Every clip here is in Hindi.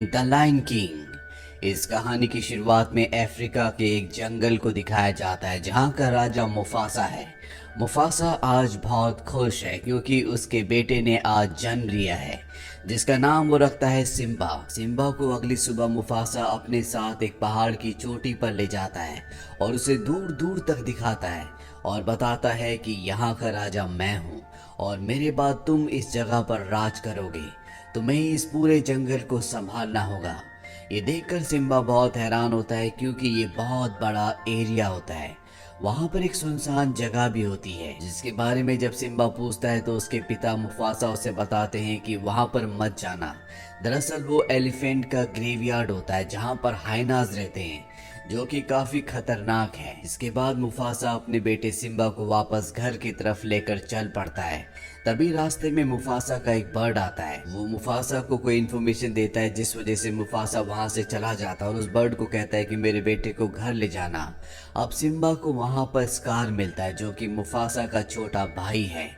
The lion king. इस कहानी की शुरुआत में अफ्रीका के एक जंगल को दिखाया जाता है जहाँ का राजा मुफासा है। मुफासा आज बहुत खुश है क्योंकि उसके बेटे ने आज जन्म लिया है जिसका नाम वो रखता है सिम्बा। सिम्बा को अगली सुबह मुफासा अपने साथ एक पहाड़ की चोटी पर ले जाता है और उसे दूर दूर तक दिखाता है और बताता है कि यहाँ का राजा मैं हूँ और मेरे बाद तुम इस जगह पर राज करोगे। तुम्हें इस पूरे जंगल को संभालना होगा। ये देखकर सिम्बा बहुत हैरान होता है क्योंकि ये बहुत बड़ा एरिया होता है। वहां पर एक सुनसान जगह भी होती है जिसके बारे में जब सिम्बा पूछता है तो उसके पिता मुफासा उसे बताते हैं कि वहां पर मत जाना। दरअसल वो एलिफेंट का ग्रेवयार्ड होता है जहां पर हाइनाज रहते हैं जो कि काफी खतरनाक है। इसके बाद मुफासा अपने बेटे सिम्बा को वापस घर की तरफ लेकर चल पड़ता है। तभी रास्ते में मुफासा का एक बर्ड आता है। वो मुफासा को कोई इन्फॉर्मेशन देता है जिस वजह से मुफासा वहां से चला जाता है और उस बर्ड को कहता है कि मेरे बेटे को घर ले जाना। अब सिम्बा को वहां पर स्कार मिलता है जो कि मुफासा का छोटा भाई है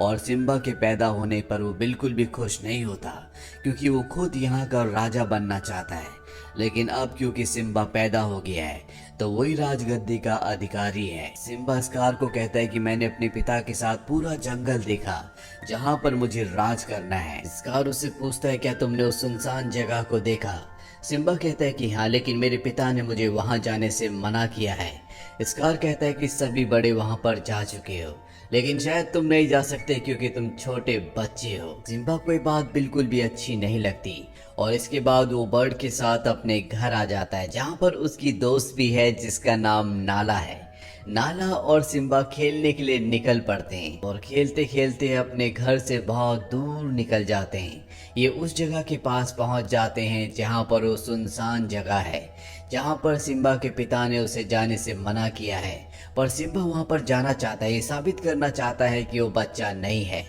और सिम्बा के पैदा होने पर वो बिल्कुल भी खुश नहीं होता क्योंकि वो खुद यहाँ का राजा बनना चाहता है। लेकिन अब क्योंकि सिम्बा पैदा हो गया है तो वही राजगद्दी का अधिकारी है। सिम्बा स्कार को कहता है कि मैंने अपने पिता के साथ पूरा जंगल देखा जहां पर मुझे राज करना है। स्कार उससे पूछता है क्या तुमने उस सुनसान जगह को देखा। सिम्बा कहता है कि हाँ, लेकिन मेरे पिता ने मुझे वहां जाने से मना किया है। स्कार कहता है कि सभी बड़े वहां पर जा चुके हो लेकिन शायद तुम नहीं जा सकते क्योंकि तुम छोटे बच्चे हो। सिम्बा को ये बात बिल्कुल भी अच्छी नहीं लगती और इसके बाद वो बर्ड के साथ अपने घर आ जाता है जहाँ पर उसकी दोस्त भी है जिसका नाम नाला है। नाला और सिम्बा खेलने के लिए निकल पड़ते हैं और खेलते खेलते अपने घर से बहुत दूर निकल जाते हैं। ये उस जगह के पास पहुंच जाते हैं जहाँ पर वो सुनसान जगह है जहाँ पर सिम्बा के पिता ने उसे जाने से मना किया है। पर सिम्बा वहाँ पर जाना चाहता है, ये साबित करना चाहता है कि वो बच्चा नहीं है।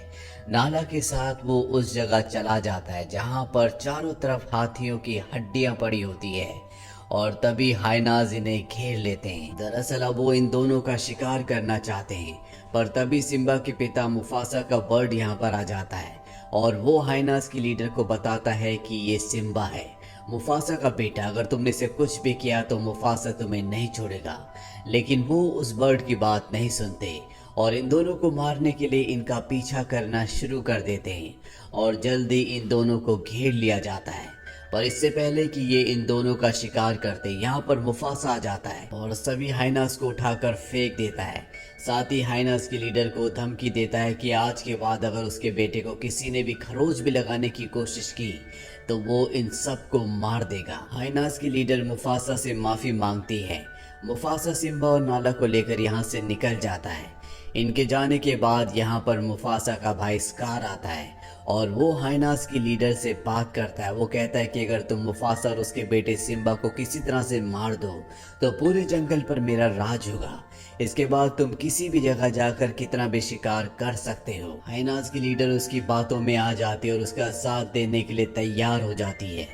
नाला के साथ वो उस जगह चला जाता है जहाँ पर चारों तरफ हाथियों की हड्डियां पड़ी होती है और तभी हाइनाज इन्हें घेर लेते हैं। दरअसल अब वो इन दोनों का शिकार करना चाहते हैं पर तभी सिम्बा के पिता मुफासा का बर्ड यहाँ पर आ जाता है और वो हाइनाज की लीडर को बताता है कि ये सिम्बा है, मुफासा का बेटा। अगर तुमने इसे कुछ भी किया तो मुफासा तुम्हें नहीं छोड़ेगा। लेकिन वो उस बर्ड की बात नहीं सुनते और इन दोनों को मारने के लिए इनका पीछा करना शुरू कर देते हैं और जल्दी इन दोनों को घेर लिया जाता है। पर इससे पहले कि ये इन दोनों का शिकार करते यहाँ पर मुफासा आ जाता है और सभी हाइनास को उठाकर फेंक देता है। साथ ही हाइनास के लीडर को धमकी देता है कि आज के बाद अगर उसके बेटे को किसी ने भी खरोच भी लगाने की कोशिश की तो वो इन सबको मार देगा। हाइनास की लीडर मुफासा से माफी मांगती है। मुफासा सिम्बा और नाला को लेकर यहाँ से निकल जाता है। इनके जाने के बाद यहाँ पर मुफासा का भाई स्कार आता है और वो हाइनास की लीडर से बात करता है। वो कहता है कि अगर तुम मुफासा और उसके बेटे सिम्बा को किसी तरह से मार दो तो पूरे जंगल पर मेरा राज होगा। इसके बाद तुम किसी भी जगह जाकर कितना भी शिकार कर सकते हो। हाइनास की लीडर उसकी बातों में आ जाती है और उसका साथ देने के लिए तैयार हो जाती है।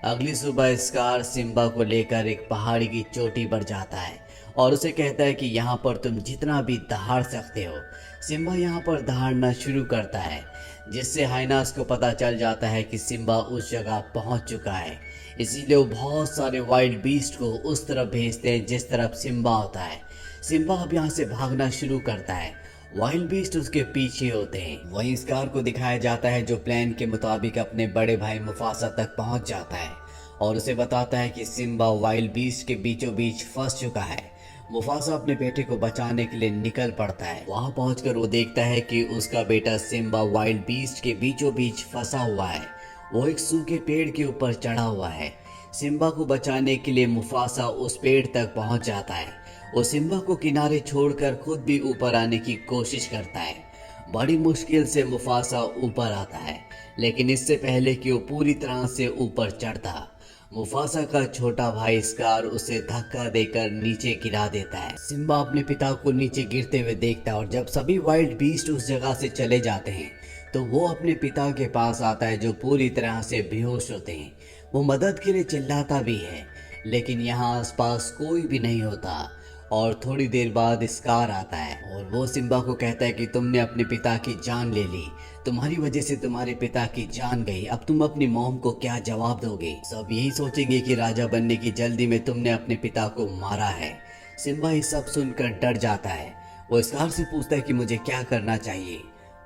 अगली सुबह स्कार सिम्बा को लेकर एक पहाड़ी की चोटी पर जाता है और उसे कहता है कि यहाँ पर तुम जितना भी दहाड़ सकते हो। सिम्बा यहाँ पर दहाड़ना शुरू करता है जिससे हाइनास को पता चल जाता है कि सिम्बा उस जगह पहुँच चुका है। इसीलिए वो बहुत सारे वाइल्ड बीस्ट को उस तरफ भेजते हैं जिस तरफ सिम्बा होता है। सिम्बा अब यहाँ से भागना शुरू करता है, वाइल्ड बीस्ट उसके पीछे होते हैं। वहीं स्कार को दिखाया जाता है जो प्लान के मुताबिक अपने बड़े भाई मुफासा तक पहुंच जाता है और उसे बताता है कि सिम्बा वाइल्ड बीस्ट के बीचों बीच फंस चुका है। मुफासा अपने बेटे को बचाने के लिए निकल पड़ता है। वहां पहुंचकर वो देखता है कि उसका बेटा सिम्बा वाइल्ड बीस्ट के बीचों बीच फंसा हुआ है। वो एक सूखे पेड़ के ऊपर चढ़ा हुआ है। सिम्बा को बचाने के लिए मुफासा उस पेड़ तक पहुंच जाता है। वो सिम्बा को किनारे छोड़कर खुद भी ऊपर आने की कोशिश करता है। बड़ी मुश्किल से मुफासा ऊपर आता है लेकिन इससे पहले कि वो पूरी तरह से ऊपर चढ़ता, मुफासा का छोटा भाई स्कार उसे धक्का देकर नीचे गिरा देता है। सिम्बा अपने पिता को नीचे गिरते हुए देखता है और जब सभी वाइल्ड बीस्ट उस जगह से चले जाते हैं तो वो अपने पिता के पास आता है जो पूरी तरह से बेहोश होते हैं। वो मदद के लिए चिल्लाता भी है लेकिन यहाँ आसपास कोई भी नहीं होता और थोड़ी देर बाद स्कार आता है और वो सिम्बा को कहता है कि तुमने अपने पिता की जान ले ली, तुम्हारी वजह से तुम्हारे पिता की जान गई, अब तुम अपनी मॉम को क्या जवाब दोगे। सब यही सोचेंगे कि राजा बनने की जल्दी में तुमने अपने पिता को मारा है। सिम्बा ये सब सुनकर डर जाता है। वो स्कार से पूछता है कि मुझे क्या करना चाहिए।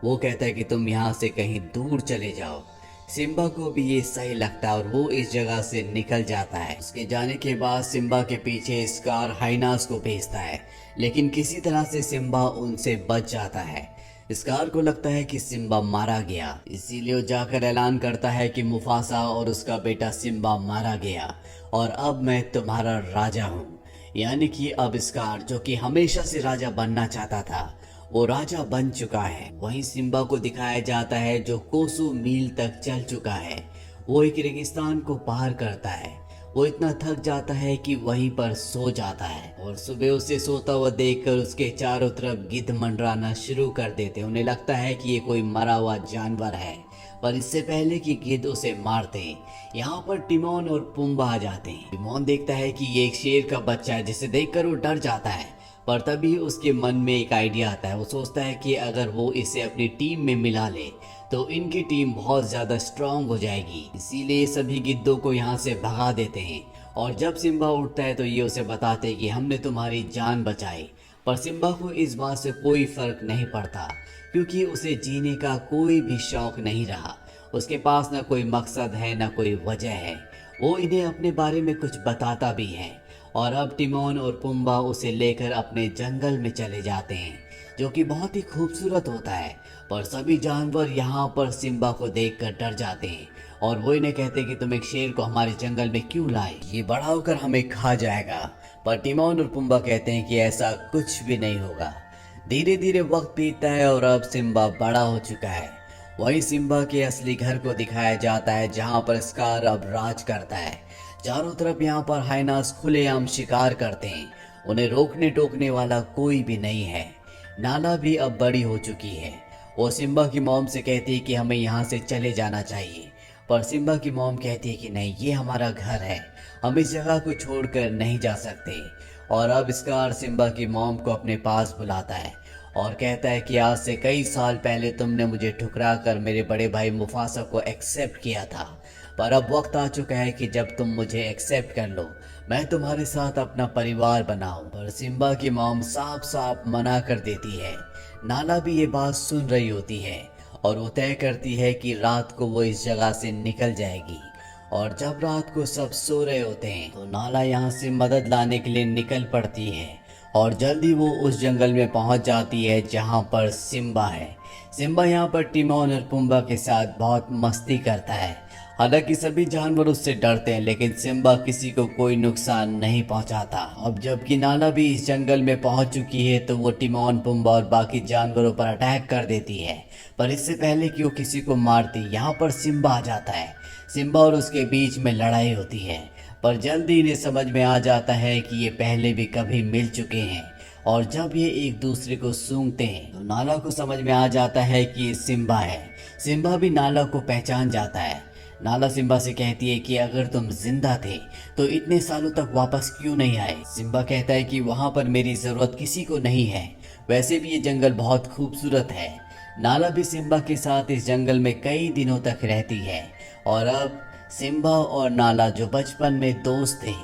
वो कहता है कि तुम यहाँ से कहीं दूर चले जाओ। सिम्बा को भी ये सही लगता है और वो इस जगह से निकल जाता है। उसके जाने के बाद सिम्बा के पीछे स्कार हाइनास को भेजता है, लेकिन किसी तरह से सिम्बा उनसे बच जाता है। स्कार को लगता है कि सिम्बा मारा गया, इसीलिए वो जाकर ऐलान करता है कि मुफासा और उसका बेटा सिम्बा मारा गया और अब मैं तुम्हारा राजा हूँ। यानी कि अब स्कार, जो कि हमेशा से राजा बनना चाहता था, वो राजा बन चुका है। वहीं सिम्बा को दिखाया जाता है जो कोसों मील तक चल चुका है। वो एक रेगिस्तान को पार करता है। वो इतना थक जाता है कि वहीं पर सो जाता है और सुबह उसे सोता हुआ देखकर उसके चारों तरफ गिद्ध मंडराना शुरू कर देते। उन्हें लगता है कि ये कोई मरा हुआ जानवर है, पर इससे पहले कि गिद्ध उसे मारते यहाँ पर टिमोन और पुम्बा आ जाते हैं। टिमोन देखता है कि ये एक शेर का बच्चा है, जिसे देखकर वो डर जाता है, पर तभी उसके मन में एक आइडिया आता है। वो सोचता है कि अगर वो इसे अपनी टीम में मिला ले तो इनकी टीम बहुत ज़्यादा स्ट्रांग हो जाएगी। इसीलिए सभी गिद्धों को यहाँ से भगा देते हैं और जब सिम्बा उठता है तो ये उसे बताते हैं कि हमने तुम्हारी जान बचाई। पर सिम्बा को इस बात से कोई फर्क नहीं पड़ता, क्योंकि उसे जीने का कोई भी शौक नहीं रहा। उसके पास ना कोई मकसद है ना कोई वजह है। वो इन्हें अपने बारे में कुछ बताता भी है और अब टिमोन और पुम्बा उसे लेकर अपने जंगल में चले जाते हैं, जो कि बहुत ही खूबसूरत होता है। पर सभी जानवर यहाँ पर सिम्बा को देखकर डर जाते हैं और वो इन्हें कहते हैं कि तुम एक शेर को हमारे जंगल में क्यों लाए, ये बड़ा होकर हमें खा जाएगा। पर टिमोन और पुम्बा कहते हैं कि ऐसा कुछ भी नहीं होगा। धीरे धीरे वक्त बीतता है और अब सिम्बा बड़ा हो चुका है। वहीं सिम्बा के असली घर को दिखाया जाता है, जहाँ पर स्कार अब राज करता है। चारों तरफ यहाँ पर हाइनास खुलेआम शिकार करते हैं। उन्हें रोकने टोकने वाला कोई भी नहीं है। नाला भी अब बड़ी हो चुकी है। वो सिम्बा की मॉम से कहती है कि हमें यहाँ से चले जाना चाहिए, पर सिम्बा की मॉम कहती है कि नहीं, ये हमारा घर है, हम इस जगह को छोड़कर नहीं जा सकते। और अब स्कार सिम्बा की मॉम को अपने पास बुलाता है और कहता है कि आज से कई साल पहले तुमने मुझे ठुकरा कर मेरे बड़े भाई मुफासा को एक्सेप्ट किया था, पर अब वक्त आ चुका है कि जब तुम मुझे एक्सेप्ट कर लो, मैं तुम्हारे साथ अपना परिवार बनाऊं। पर सिम्बा की मॉम साफ साफ मना कर देती है। नाला भी ये बात सुन रही होती है और वो तय करती है कि रात को वो इस जगह से निकल जाएगी। और जब रात को सब सो रहे होते हैं तो नाला यहाँ से मदद लाने के लिए निकल पड़ती है और जल्दी वो उस जंगल में पहुंच जाती है जहाँ पर सिम्बा है। सिम्बा यहाँ पर टिमोन और पुम्बा के साथ बहुत मस्ती करता है। हालांकि सभी जानवर उससे डरते हैं, लेकिन सिम्बा किसी को कोई नुकसान नहीं पहुंचाता। अब जबकि नाला भी इस जंगल में पहुंच चुकी है तो वो टिमोन, पुम्बा और बाकी जानवरों पर अटैक कर देती है, पर इससे पहले कि वो किसी को मारती, यहाँ पर सिम्बा आ जाता है। सिम्बा और उसके बीच में लड़ाई होती है, पर जल्दी इन्हें समझ में आ जाता है कि ये पहले भी कभी मिल चुके हैं और जब ये एक दूसरे को सूंघते हैं तो नाला को समझ में आ जाता है कि ये सिम्बा है। सिम्बा भी नाला को पहचान जाता है। नाला सिम्बा से कहती है कि अगर तुम जिंदा थे तो इतने सालों तक वापस क्यों नहीं आए। सिम्बा कहता है कि वहाँ पर मेरी ज़रूरत किसी को नहीं है, वैसे भी ये जंगल बहुत खूबसूरत है। नाला भी सिम्बा के साथ इस जंगल में कई दिनों तक रहती है और अब सिम्बा और नाला, जो बचपन में दोस्त थे,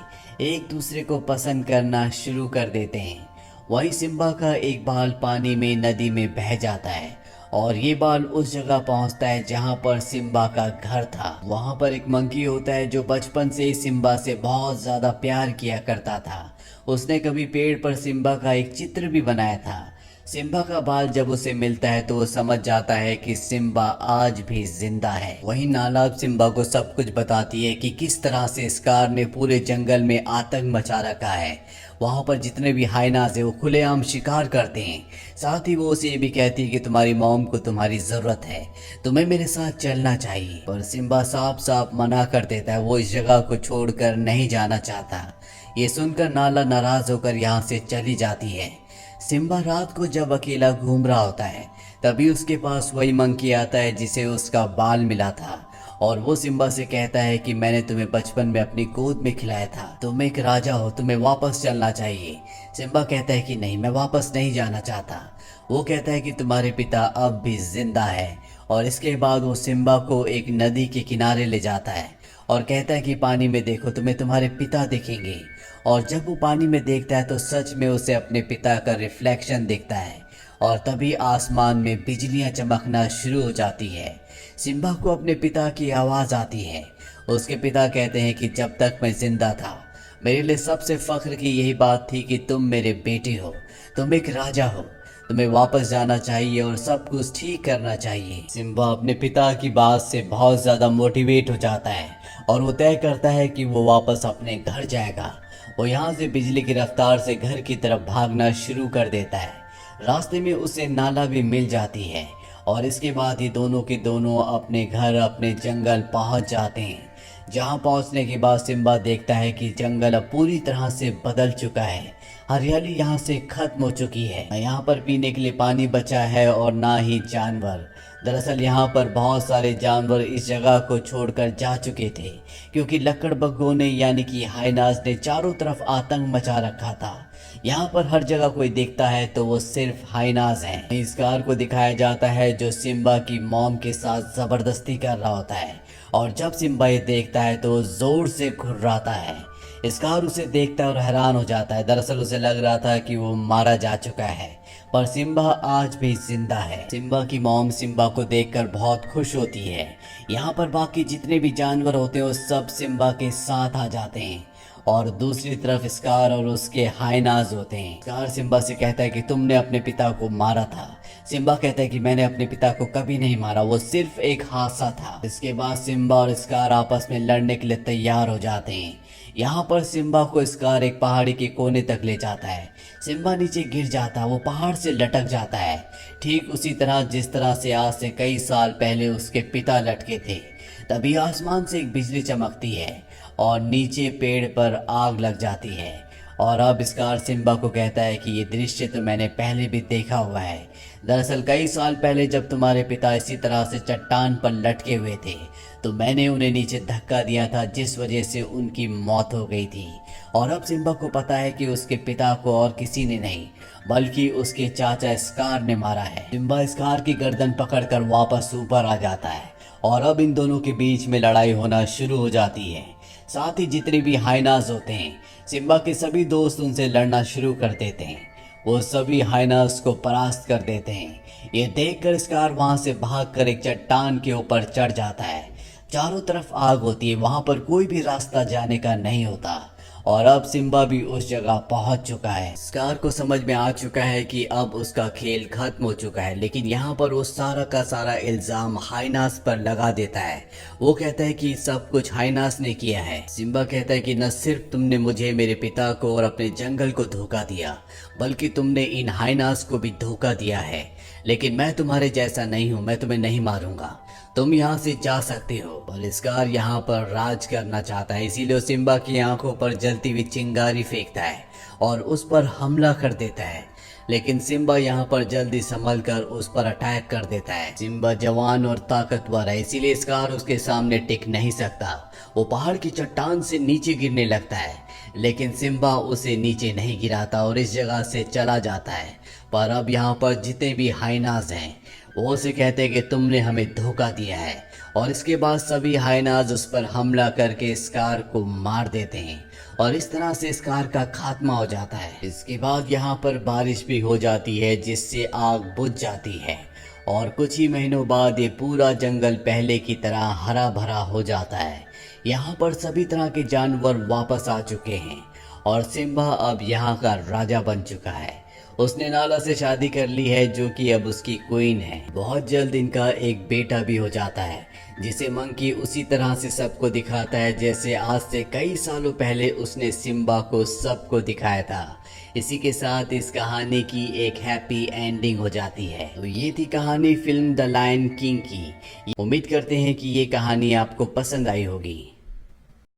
एक दूसरे को पसंद करना शुरू कर देते हैं। वहीं सिम्बा का एक बाल पानी में नदी में बह जाता है और ये बाल उस जगह पहुंचता है जहां पर सिम्बा का घर था। वहां पर एक मंकी होता है जो बचपन से ही सिम्बा से बहुत ज़्यादा प्यार किया करता था। उसने कभी पेड़ पर सिम्बा का एक चित्र भी बनाया था। सिम्बा का बाल जब उसे मिलता है तो वो समझ जाता है कि सिम्बा आज भी जिंदा है। वहीं नाला सिम्बा को सब कुछ बताती है कि किस तरह से स्कार ने पूरे जंगल में आतंक मचा रखा है। वहाँ पर जितने भी हाइनास है वो खुलेआम शिकार करते हैं। साथ ही वो उसे ये भी कहती है कि तुम्हारी मॉम को तुम्हारी ज़रूरत है, तुम्हें मेरे साथ चलना चाहिए। पर सिम्बा साफ साफ मना कर देता है, वो इस जगह को छोड़कर नहीं जाना चाहता। ये सुनकर नाला नाराज होकर यहाँ से चली जाती है। सिम्बा रात को जब अकेला घूम रहा होता है तभी उसके पास वही मंकी आता है जिसे उसका बाल मिला था और वो सिम्बा से कहता है कि मैंने तुम्हें बचपन में अपनी गोद में खिलाया था, तुम एक राजा हो, तुम्हें वापस चलना चाहिए। सिम्बा कहता है कि नहीं, मैं वापस नहीं जाना चाहता। वो कहता है कि तुम्हारे पिता अब भी जिंदा है। और इसके बाद वो सिम्बा को एक नदी के किनारे ले जाता है और कहता है कि पानी में देखो, तुम्हें तुम्हारे पिता दिखेंगे। और जब वो पानी में देखता है तो सच में उसे अपने पिता का रिफ्लेक्शन दिखता है और तभी आसमान में बिजलियां चमकना शुरू हो जाती है। सिम्बा को अपने पिता की आवाज़ आती है। उसके पिता कहते हैं कि जब तक मैं जिंदा था मेरे लिए सबसे फख्र की यही बात थी कि तुम मेरे बेटे हो, तुम एक राजा हो, तुम्हें वापस जाना चाहिए और सब कुछ ठीक करना चाहिए। सिम्बा अपने पिता की बात से बहुत ज़्यादा मोटिवेट हो जाता है और वो तय करता है कि वो वापस अपने घर जाएगा। वो यहाँ से बिजली की रफ्तार से घर की तरफ भागना शुरू कर देता है। रास्ते में उसे नाला भी मिल जाती है और इसके बाद ही दोनों के दोनों अपने घर, अपने जंगल पहुँच जाते हैं। जहाँ पहुँचने के बाद सिम्बा देखता है कि जंगल अब पूरी तरह से बदल चुका है। हरियाली यहाँ से खत्म हो चुकी है। यहाँ पर पीने के लिए पानी बचा है और ना ही जानवर। दरअसल यहाँ पर बहुत सारे जानवर इस जगह को छोड़कर जा चुके थे क्योंकि लकड़बग्घों ने यानी कि हाइनास ने चारों तरफ आतंक मचा रखा था। यहाँ पर हर जगह कोई दिखता है तो वो सिर्फ हाइनास है। इस कार को दिखाया जाता है जो सिम्बा की मॉम के साथ जबरदस्ती कर रहा होता है और जब सिम्बा ये देखता है तो जोर से घुर्राता है। स्कार उसे देखता है और हैरान हो जाता है। दरअसल उसे लग रहा था कि वो मारा जा चुका है पर सिम्बा आज भी जिंदा है। सिम्बा की मॉम सिम्बा को देखकर बहुत खुश होती है। यहाँ पर बाकी जितने भी जानवर होते हैं वो सब सिम्बा के साथ आ जाते हैं और दूसरी तरफ स्कार और उसके हाइनाज होते हैं। स्कार सिम्बा से कहता है कि तुमने अपने पिता को मारा था। सिम्बा कहता है कि मैंने अपने पिता को कभी नहीं मारा, वो सिर्फ एक हादसा था। इसके बाद सिम्बा और स्कार आपस में लड़ने के लिए तैयार हो जाते हैं। यहाँ पर सिम्बा को स्कार एक पहाड़ी के कोने तक ले जाता है। सिम्बा नीचे गिर जाता है, वो पहाड़ से लटक जाता है, ठीक उसी तरह जिस तरह से आज से कई साल पहले उसके पिता लटके थे। तभी आसमान से एक बिजली चमकती है और नीचे पेड़ पर आग लग जाती है। और अब स्कार सिम्बा को कहता है कि ये दृश्य तो मैंने पहले भी देखा हुआ है। दरअसल कई साल पहले जब तुम्हारे पिता इसी तरह से चट्टान पर लटके हुए थे तो मैंने उन्हें नीचे धक्का दिया था जिस वजह से उनकी मौत हो गई थी। और अब सिम्बा को पता है कि उसके पिता को और किसी ने नहीं बल्कि उसके चाचा स्कार ने मारा है। सिम्बा स्कार की गर्दन पकड़कर वापस ऊपर आ जाता है और अब इन दोनों के बीच में लड़ाई होना शुरू हो जाती है। साथ ही जितने भी हाइनास होते हैं सिम्बा के सभी दोस्त उनसे लड़ना शुरू कर देते हैं। वो सभी हाइनास को परास्त कर देते हैं। ये देखकर स्कार वहां से भागकर एक चट्टान के ऊपर चढ़ जाता है। चारों तरफ आग होती है, वहां पर कोई भी रास्ता जाने का नहीं होता और अब सिम्बा भी उस जगह पहुंच चुका है। स्कार को समझ में आ चुका है कि अब उसका खेल खत्म हो चुका है, लेकिन यहाँ पर वो सारा का सारा इल्जाम हाइनास पर लगा देता है। वो कहता है कि सब कुछ हाइनास ने किया है। सिम्बा कहता है कि न सिर्फ तुमने मुझे, मेरे पिता को और अपने जंगल को धोखा दिया बल्कि तुमने इन हाइनास को भी धोखा दिया है। लेकिन मैं तुम्हारे जैसा नहीं हूँ, मैं तुम्हें नहीं मारूंगा, तुम यहाँ से जा सकते हो। पर स्कार यहाँ पर राज करना चाहता है, इसीलिए सिम्बा की आंखों पर जलती हुई चिंगारी फेंकता है और उस पर हमला कर देता है। लेकिन सिम्बा यहाँ पर जल्दी संभल कर उस पर अटैक कर देता है। सिम्बा जवान और ताकतवर है, इसीलिए स्कार उसके सामने टिक नहीं सकता। वो पहाड़ की चट्टान से नीचे गिरने लगता है, लेकिन सिम्बा उसे नीचे नहीं गिराता और इस जगह से चला जाता है। पर अब यहाँ पर जितने भी हाइनाज हैं वो उसे कहते हैं कि तुमने हमें धोखा दिया है और इसके बाद सभी हाइनाज उस पर हमला करके स्कार को मार देते हैं और इस तरह से स्कार का खात्मा हो जाता है। इसके बाद यहाँ पर बारिश भी हो जाती है जिससे आग बुझ जाती है और कुछ ही महीनों बाद ये पूरा जंगल पहले की तरह हरा भरा हो जाता है। यहाँ पर सभी तरह के जानवर वापस आ चुके हैं और सिम्बा अब यहाँ का राजा बन चुका है। उसने नाला से शादी कर ली है जो कि अब उसकी क्वीन है। बहुत जल्द इनका एक बेटा भी हो जाता है जिसे मंकी उसी तरह से सबको दिखाता है जैसे आज से कई सालों पहले उसने सिम्बा को सबको दिखाया था। इसी के साथ इस कहानी की एक हैप्पी एंडिंग हो जाती है। तो ये थी कहानी फिल्म द लायन किंग की। उम्मीद करते हैं कि ये कहानी आपको पसंद आई होगी।